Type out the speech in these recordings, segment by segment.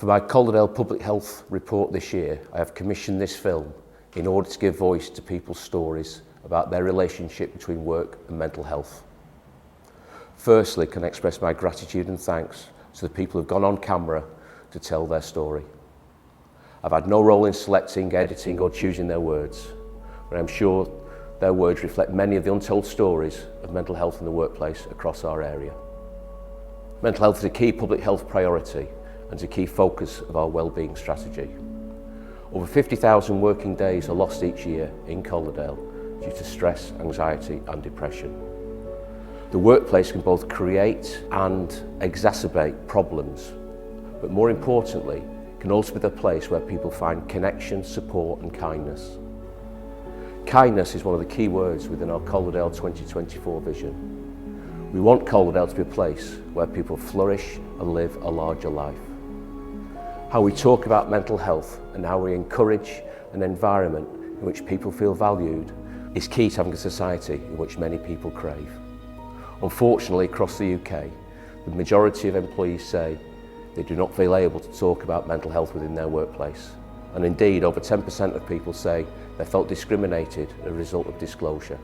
For my Calderdale Public Health report this year, I have commissioned this film in order to give voice to people's stories about their relationship between work and mental health. Firstly, can I express my gratitude and thanks to the people who have gone on camera to tell their story. I've had no role in selecting, editing or choosing their words, but I'm sure their words reflect many of the untold stories of mental health in the workplace across our area. Mental health is a key public health priority and is a key focus of our wellbeing strategy. Over 50,000 working days are lost each year in Calderdale due to stress, anxiety and depression. The workplace can both create and exacerbate problems, but more importantly, can also be the place where people find connection, support and kindness. Kindness is one of the key words within our Calderdale 2024 vision. We want Calderdale to be a place where people flourish and live a larger life. How we talk about mental health and how we encourage an environment in which people feel valued is key to having a society in which many people crave. Unfortunately, across the UK, the majority of employees say they do not feel able to talk about mental health within their workplace. And indeed, over 10% of people say they felt discriminated as a result of disclosure.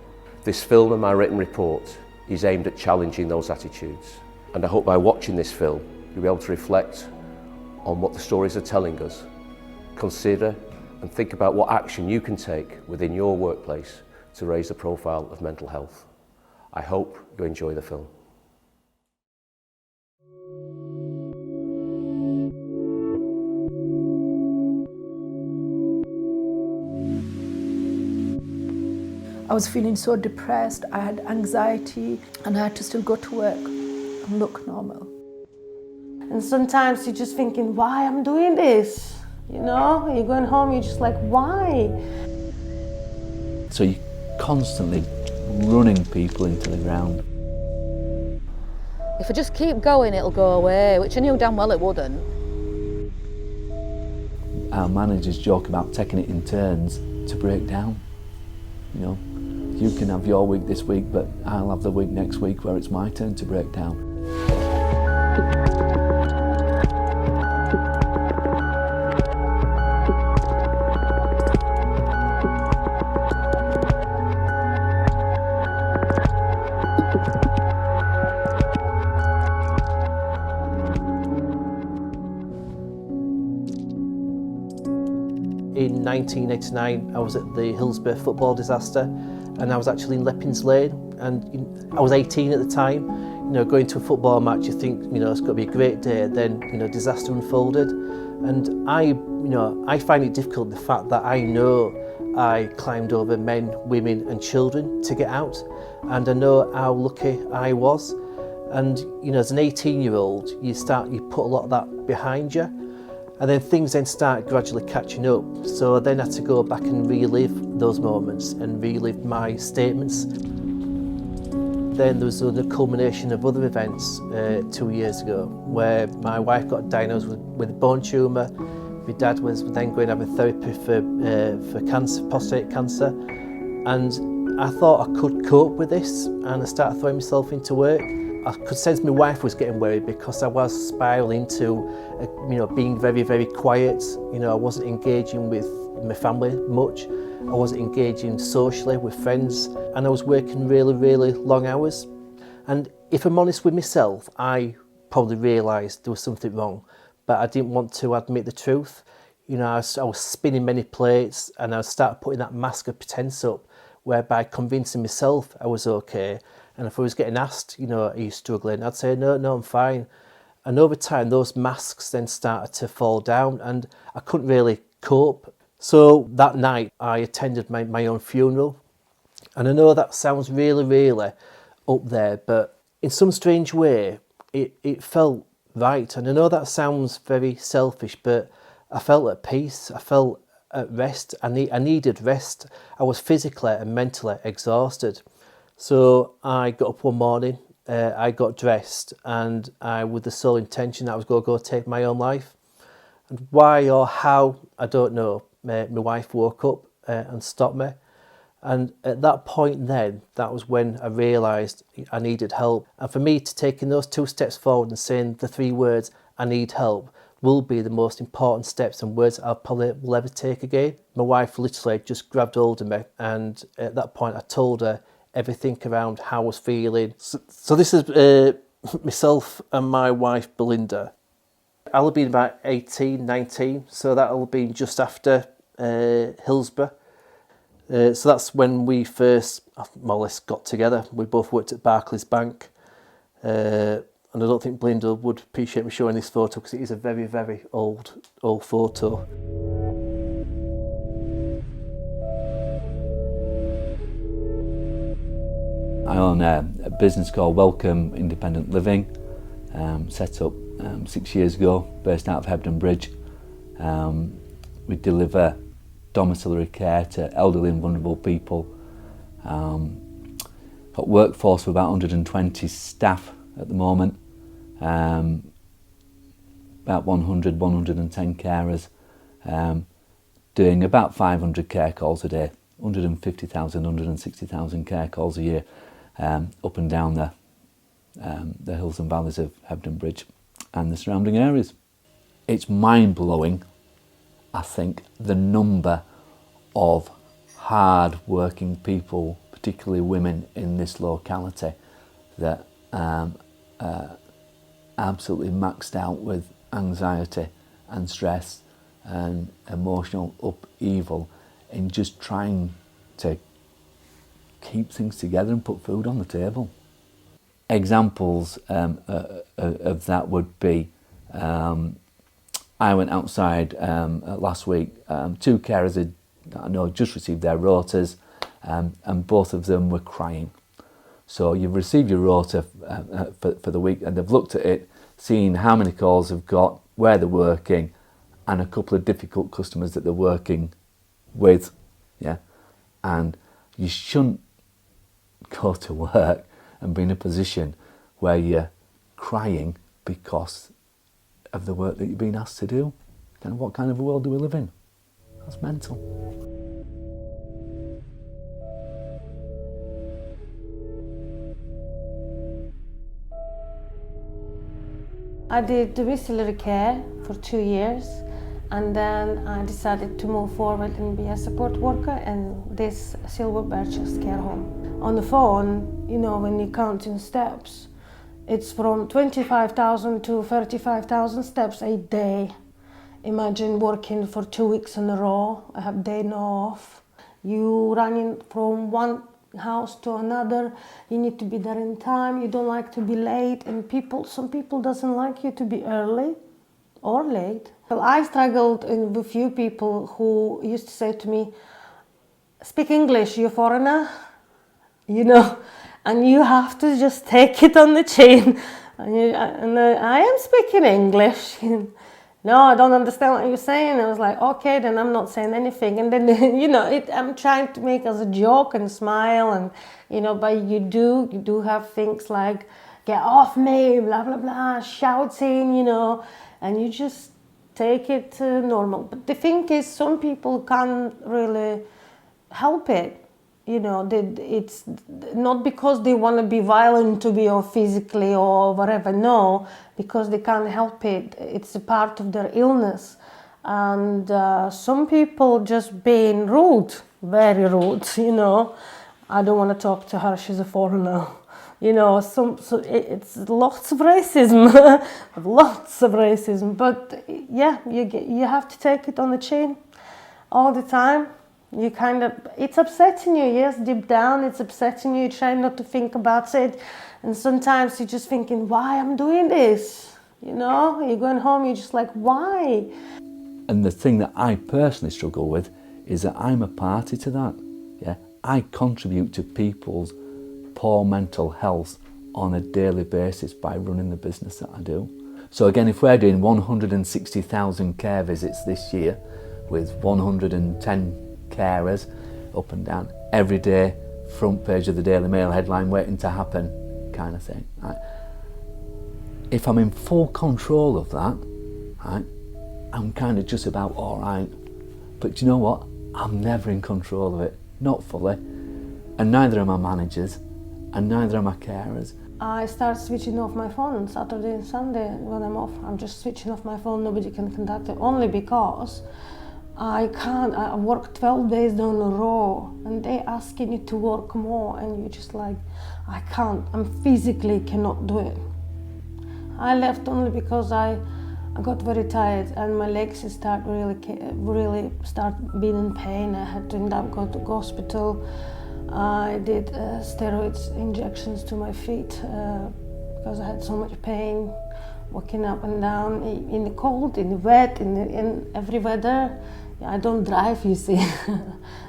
This film and my written report is aimed at challenging those attitudes. And I hope by watching this film, you'll be able to reflect on what the stories are telling us, consider and think about what action you can take within your workplace to raise the profile of mental health. I hope you enjoy the film. I was feeling so depressed, I had anxiety, and I had to still go to work and look normal. And sometimes you're just thinking, why I'm doing this? You know, you're going home, you're just like, why? So you're constantly running people into the ground. If I just keep going, it'll go away, which I knew damn well it wouldn't. Our managers joke about taking it in turns to break down. You know, you can have your week this week, but I'll have the week next week where it's my turn to break down. In 1989, I was at the Hillsborough football disaster, and I was actually in Leppings Lane, and I was 18 at the time. You know, going to a football match, you think, you know, it's going to be a great day. Then, you know, disaster unfolded, and I find it difficult, the fact that I know I climbed over men, women, and children to get out, and I know how lucky I was. And you know, as an 18-year-old, you put a lot of that behind you. And then things then start gradually catching up. So I then had to go back and relive those moments and relive my statements. Then there was the culmination of other events 2 years ago, where my wife got diagnosed with a bone tumour. My dad was then going to have a therapy for cancer, prostate cancer. And I thought I could cope with this, and I started throwing myself into work. I could sense my wife was getting worried because I was spiralling into, being very, very quiet. You know, I wasn't engaging with my family much. I wasn't engaging socially with friends, and I was working really, really long hours. And if I'm honest with myself, I probably realised there was something wrong, but I didn't want to admit the truth. You know, I was spinning many plates, and I started putting that mask of pretense up, whereby convincing myself I was okay. And if I was getting asked, you know, are you struggling? I'd say, no, I'm fine. And over time, those masks then started to fall down, and I couldn't really cope. So that night, I attended my own funeral. And I know that sounds really, really up there, but in some strange way, it felt right. And I know that sounds very selfish, but I felt at peace. I felt at rest. I needed rest. I was physically and mentally exhausted. So I got up one morning, I got dressed, and with the sole intention that I was going to go take my own life. And why or how, I don't know. My wife woke up and stopped me. And at that point then, that was when I realised I needed help. And for me to taking those 2 steps forward and saying the 3 words, I need help, will be the most important steps and words I'll probably will ever take again. My wife literally just grabbed hold of me, and at that point I told her everything around how I was feeling. So this is myself and my wife Belinda. I'll have been about 18, 19, so that'll have been just after Hillsborough. So that's when we first more or less got together. We both worked at Barclays Bank. And I don't think Belinda would appreciate me showing this photo because it is a very, very old photo. I own a business called Welcome Independent Living, set up 6 years ago, based out of Hebden Bridge. We deliver domiciliary care to elderly and vulnerable people. Got workforce of about 120 staff at the moment, about 110 carers, doing about 500 care calls a day, 150,000, 160,000 care calls a year, up and down the hills and valleys of Hebden Bridge and the surrounding areas. It's mind-blowing, I think, the number of hard-working people, particularly women in this locality, that absolutely maxed out with anxiety and stress and emotional upheaval in just trying to keep things together and put food on the table. Examples of that would be, I went outside last week, two carers had, I know, just received their rotas, and both of them were crying. So you've received your rota for the week, and they've looked at it, seen how many calls they've got, where they're working, and a couple of difficult customers that they're working with, yeah. And you shouldn't go to work and be in a position where you're crying because of the work that you've been asked to do. And what kind of a world do we live in? That's mental. I did domiciliary care for 2 years, and then I decided to move forward and be a support worker in this Silver Birches care home. On the phone, you know, when you count in steps, it's from 25,000 to 35,000 steps a day. Imagine working for 2 weeks in a row, I have day no off. You running from one house to another, you need to be there in time, you don't like to be late, and some people doesn't like you to be early or late. Well, I struggled with a few people who used to say to me, speak English, you foreigner, you know, and you have to just take it on the chin. I am speaking English. No, I don't understand what you're saying. I was like, okay, then I'm not saying anything. And then, you know, I'm trying to make as a joke and smile, and, you know, but you do have things like, get off me, blah, blah, blah, shouting, you know, and you just take it normal. But the thing is, some people can't really help it. You know, it's not because they want to be violent to be or physically or whatever, no, because they can't help it. It's a part of their illness. And some people just being rude, very rude, you know. I don't want to talk to her, she's a foreigner. You know, so it's lots of racism, lots of racism. But yeah, you have to take it on the chin all the time. You kind of, it's upsetting you, yes, deep down it's upsetting you, try not to think about it, and sometimes you're just thinking, why I'm doing this, you know, you're going home, you're just like, why? And the thing that I personally struggle with is that I'm a party to that, yeah. I contribute to people's poor mental health on a daily basis by running the business that I do. So again, if we're doing 160,000 care visits this year with 110 carers up and down every day, front page of the Daily Mail headline waiting to happen kind of thing, right? If I'm in full control of that, right, I'm kind of just about all right. But you know what? I'm never in control of it, not fully, and neither are my managers and neither are my carers. I start switching off my phone on Saturday and Sunday when I'm off. I'm just switching off my phone, nobody can contact it, only because I can't. I work 12 days in a row and they asking you to work more and you're just like, I can't, I physically cannot do it. I left only because I got very tired and my legs start really start being in pain. I had to end up go to hospital. I did steroids injections to my feet because I had so much pain, walking up and down in the cold, in the wet, in every weather. I don't drive, you see,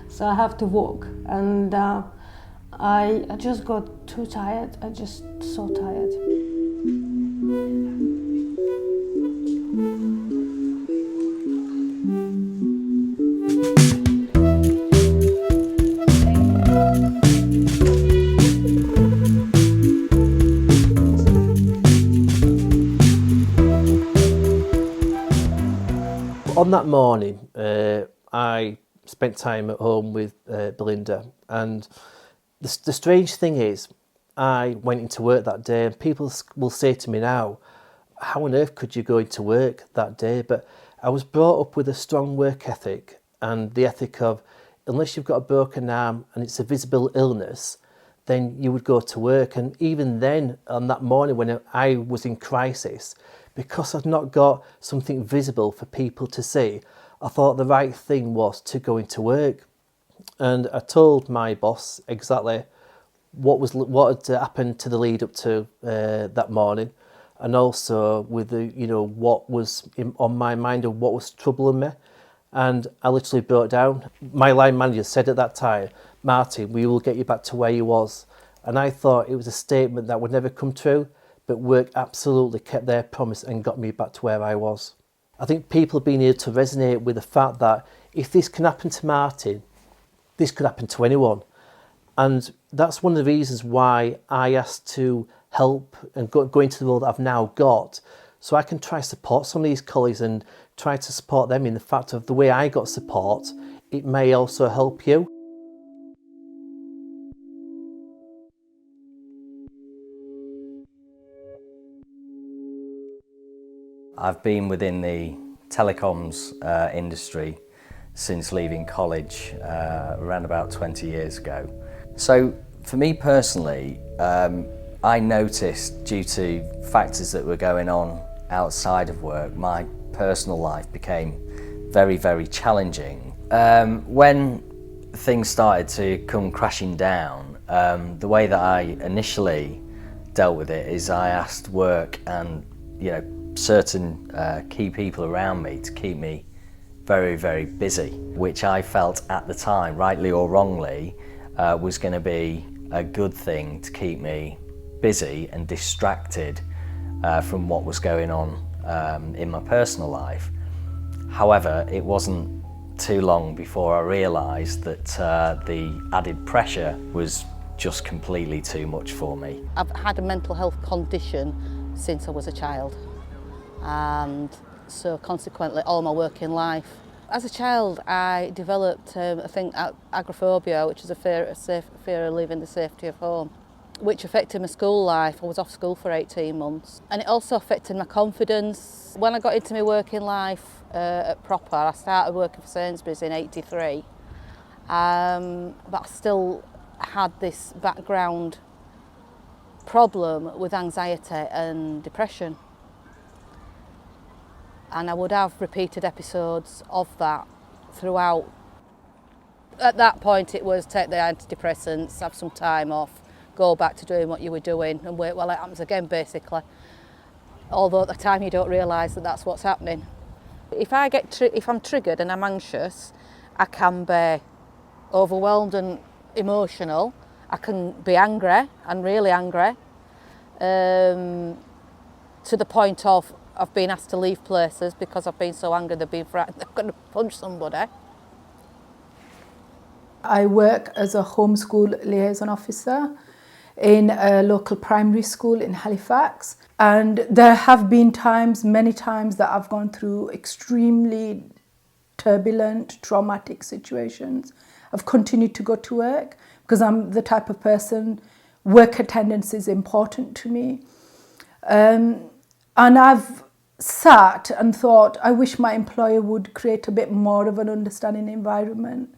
so I have to walk. And I just got too tired. I just so tired. On that morning, I spent time at home with Belinda, and the strange thing is, I went into work that day, and people will say to me now, how on earth could you go into work that day? But I was brought up with a strong work ethic, and the ethic of, unless you've got a broken arm and it's a visible illness, then you would go to work. And even then, on that morning when I was in crisis, because I'd not got something visible for people to see, I thought the right thing was to go into work. And I told my boss exactly what had happened to the lead up to that morning, and also with the what was on my mind and what was troubling me. And I literally broke down. My line manager said at that time, Martin, we will get you back to where you was. And I thought it was a statement that would never come true, but work absolutely kept their promise and got me back to where I was. I think people have been able to resonate with the fact that if this can happen to Martin, this could happen to anyone. And that's one of the reasons why I asked to help and go into the role that I've now got, so I can try to support some of these colleagues and try to support them in the fact of the way I got support, it may also help you. I've been within the telecoms industry since leaving college around about 20 years ago. So for me personally, I noticed, due to factors that were going on outside of work, my personal life became very, very challenging. When things started to come crashing down, the way that I initially dealt with it is I asked work and certain key people around me to keep me very, very busy, which I felt at the time, rightly or wrongly, was going to be a good thing to keep me busy and distracted from what was going on in my personal life. However, it wasn't too long before I realised that the added pressure was just completely too much for me. I've had a mental health condition since I was a child, and so consequently all my working life. As a child I developed a thing, agoraphobia, which is a fear of leaving the safety of home, which affected my school life. I was off school for 18 months, and it also affected my confidence. When I got into my working life at proper, I started working for Sainsbury's in '83, but I still had this background problem with anxiety and depression, and I would have repeated episodes of that throughout. At that point it was take the antidepressants, have some time off, go back to doing what you were doing and wait while it happens again, basically. Although at the time you don't realise that that's what's happening. If I'm triggered and I'm anxious, I can be overwhelmed and emotional. I can be angry and really angry, to the point of I've been asked to leave places because I've been so angry they've been frightened they're going to punch somebody. I work as a homeschool liaison officer in a local primary school in Halifax, and there have been times, many times, that I've gone through extremely turbulent, traumatic situations. I've continued to go to work because I'm the type of person, Work attendance is important to me. And I've sat and thought, I wish my employer would create a bit more of an understanding environment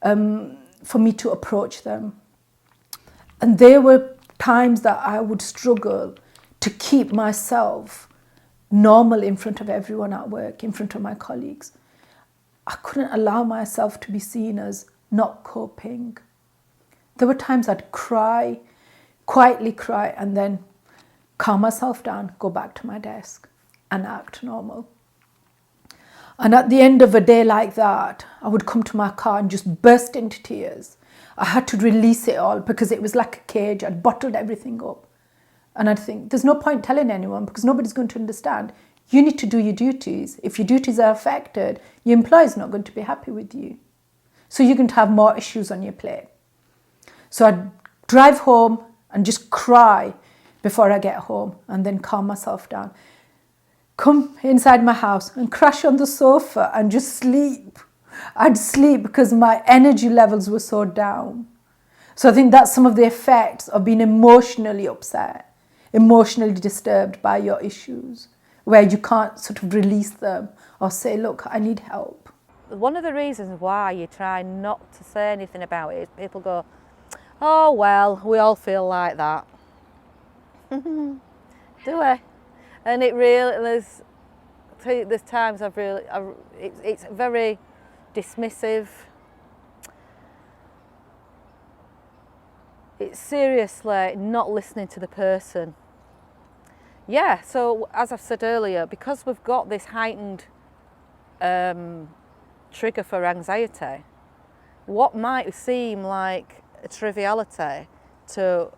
for me to approach them. And there were times that I would struggle to keep myself normal in front of everyone at work, in front of my colleagues. I couldn't allow myself to be seen as not coping. There were times I'd cry, quietly cry, and then calm myself down, go back to my desk and act normal. And at the end of a day like that, I would come to my car and just burst into tears. I had to release it all because it was like a cage. I'd bottled everything up. And I'd think, there's no point telling anyone because nobody's going to understand. You need to do your duties. If your duties are affected, your employer's not going to be happy with you. So you're going to have more issues on your plate. So I'd drive home and just cry before I get home and then calm myself down. Come inside my house and crash on the sofa and just sleep. I'd sleep because my energy levels were so down. So I think that's some of the effects of being emotionally upset, emotionally disturbed by your issues, where you can't sort of release them or say, look, I need help. One of the reasons why you try not to say anything about it is people go, oh well, we all feel like that. Do we? And it really, there's times it's very dismissive. It's seriously not listening to the person. Yeah, so as I've said earlier, because we've got this heightened trigger for anxiety, what might seem like a triviality to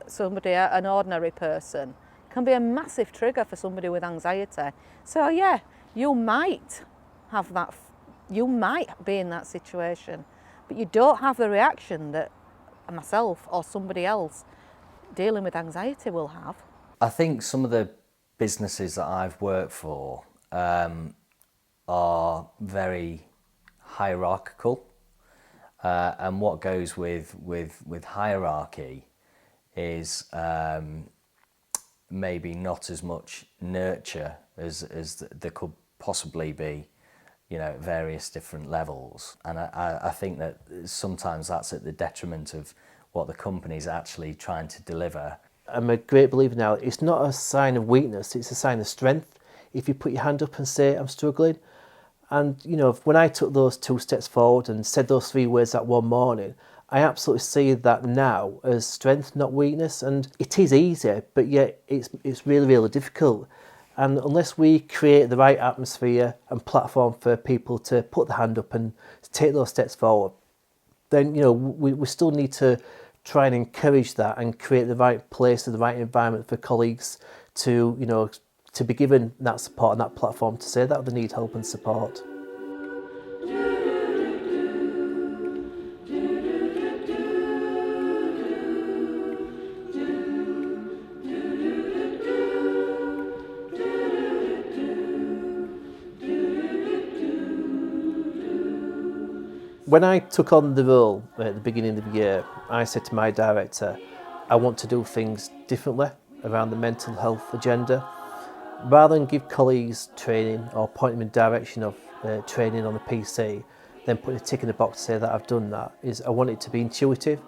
somebody, an ordinary person, can be a massive trigger for somebody with anxiety. So yeah, you might have that, you might be in that situation, but you don't have the reaction that myself or somebody else dealing with anxiety will have. I think some of the businesses that I've worked for are very hierarchical, and what goes with hierarchy is maybe not as much nurture as there could possibly be, you know, at various different levels. And I think that sometimes that's at the detriment of what the company's actually trying to deliver. I'm a great believer now, it's not a sign of weakness, it's a sign of strength. If you put your hand up and say, I'm struggling. And, you know, when I took those 2 steps forward and said those 3 words that one morning, I absolutely see that now as strength, not weakness. And it is easy, but yet it's really, really difficult. And unless we create the right atmosphere and platform for people to put their hand up and take those steps forward, then, you know, we still need to try and encourage that and create the right place and the right environment for colleagues to, you know, to be given that support and that platform to say that they need help and support. When I took on the role at the beginning of the year, I said to my director, I want to do things differently around the mental health agenda. Rather than give colleagues training or point them in the direction of training on the PC, then putting a tick in the box to say that I've done that, is I want it to be intuitive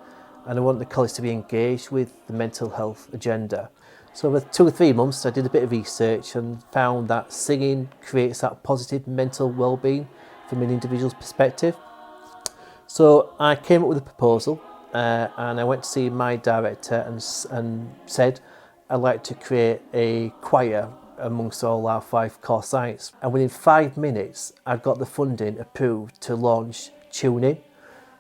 and I want the colleagues to be engaged with the mental health agenda. So over 2 or 3 months I did a bit of research and found that singing creates that positive mental well-being from an individual's perspective. So I came up with a proposal and I went to see my director and said I'd like to create a choir amongst all our 5 core sites. And within 5 minutes I got the funding approved to launch TuneIn.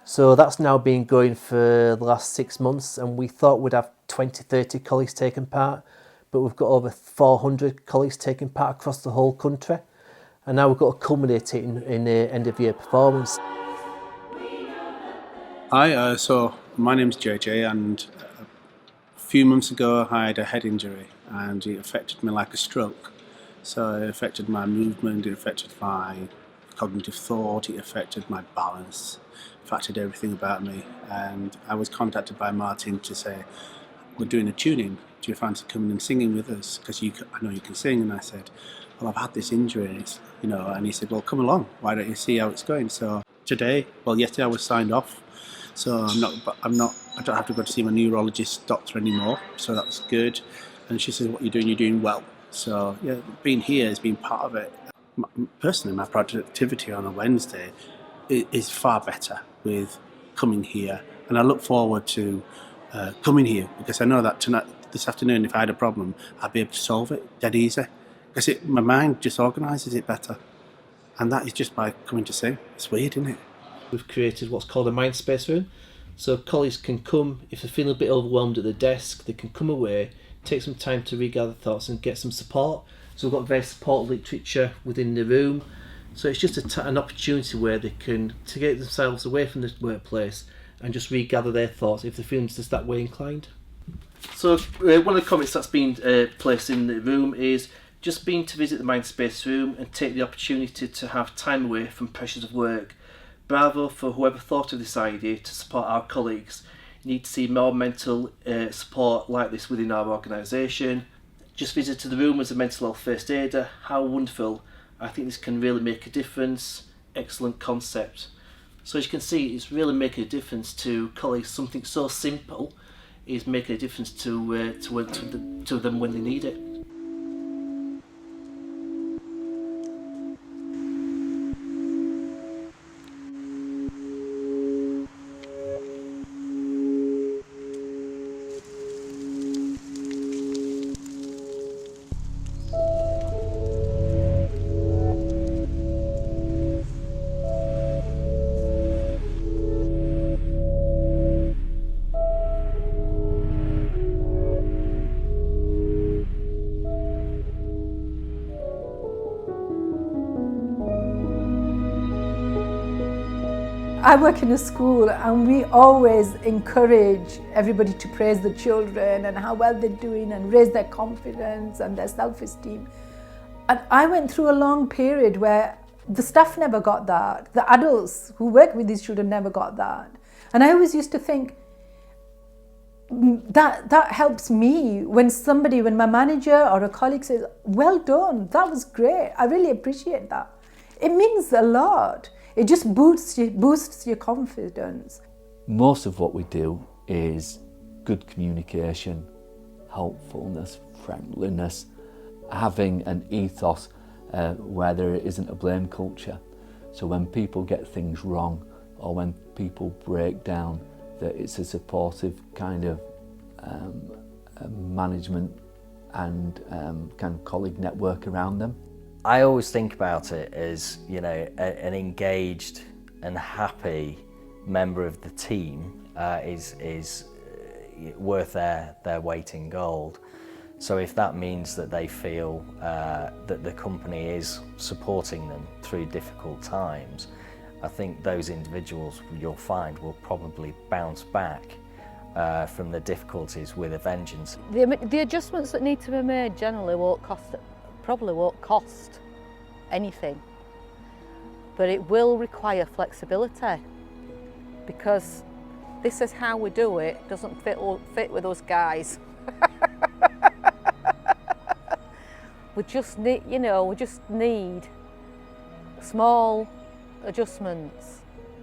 So that's now been going for the last 6 months, and we thought we'd have 20-30 colleagues taking part, but we've got over 400 colleagues taking part across the whole country. And now we've got to culminate it in the end of year performance. Hi, so my name's JJ, and a few months ago I had a head injury and it affected me like a stroke. So it affected my movement, it affected my cognitive thought, it affected my balance, affected everything about me. And I was contacted by Martin to say, we're doing a tuning, do you fancy coming and singing with us? Because I know you can sing. And I said, well, I've had this injury, and it's, and he said, well, come along, why don't you see how it's going? So yesterday I was signed off, so I don't have to go to see my neurologist doctor anymore, so that's good. And she said, what you're doing well. So yeah, being here has been part of it. Personally, my productivity on a Wednesday is far better with coming here, and I look forward to coming here, because I know that this afternoon, if I had a problem, I'd be able to solve it dead easy, because my mind just organises it better, and that is just by coming to sing. It's weird, isn't it? We've created what's called a mind space room, so colleagues can come, if they're feeling a bit overwhelmed at the desk, they can come away, take some time to regather thoughts and get some support. So we've got very support literature within the room, so it's just an opportunity where they can to get themselves away from the workplace and just regather their thoughts if they're feeling just that way inclined. So one of the comments that's been placed in the room is just been to visit the Mindspace room and take the opportunity to have time away from pressures of work. Bravo for whoever thought of this idea to support our colleagues. You need to see more mental support like this within our organisation. Just visited the room as a mental health first aider. How wonderful. I think this can really make a difference. Excellent concept. So as you can see, it's really making a difference to colleagues. Something so simple is making a difference to them when they need it. I work in a school, and we always encourage everybody to praise the children and how well they're doing and raise their confidence and their self-esteem. And I went through a long period where the staff never got that. The adults who work with these children never got that. And I always used to think that helps me when my manager or a colleague says, well done, that was great, I really appreciate that. It means a lot. It just boosts your confidence. Most of what we do is good communication, helpfulness, friendliness, having an ethos where there isn't a blame culture. So when people get things wrong or when people break down, that it's a supportive kind of management and kind of colleague network around them. I always think about it as, an engaged and happy member of the team is worth their weight in gold. So if that means that they feel that the company is supporting them through difficult times, I think those individuals, you'll find, will probably bounce back from the difficulties with a vengeance. The adjustments that need to be made generally probably won't cost anything, but it will require flexibility, because this is how we do it, doesn't fit with us guys. we just need small adjustments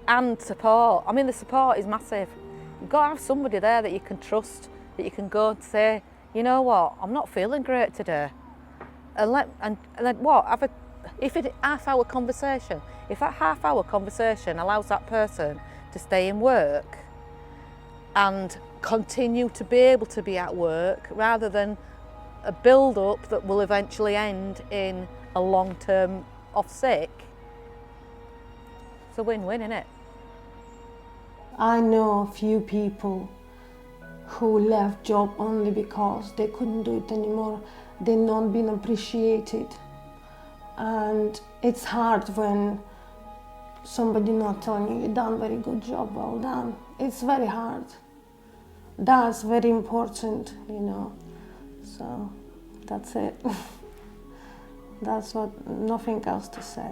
and support. I mean, the support is massive. You've got to have somebody there that you can trust, that you can go and say, you know what, I'm not feeling great today. If it's a half-hour conversation, if that half-hour conversation allows that person to stay in work and continue to be able to be at work rather than a build-up that will eventually end in a long-term off sick, it's a win-win, isn't it? I know a few people who left job only because they couldn't do it anymore. They're not being appreciated. And it's hard when somebody not telling you done very good job, well done. It's very hard. That's very important, So that's it. That's nothing else to say.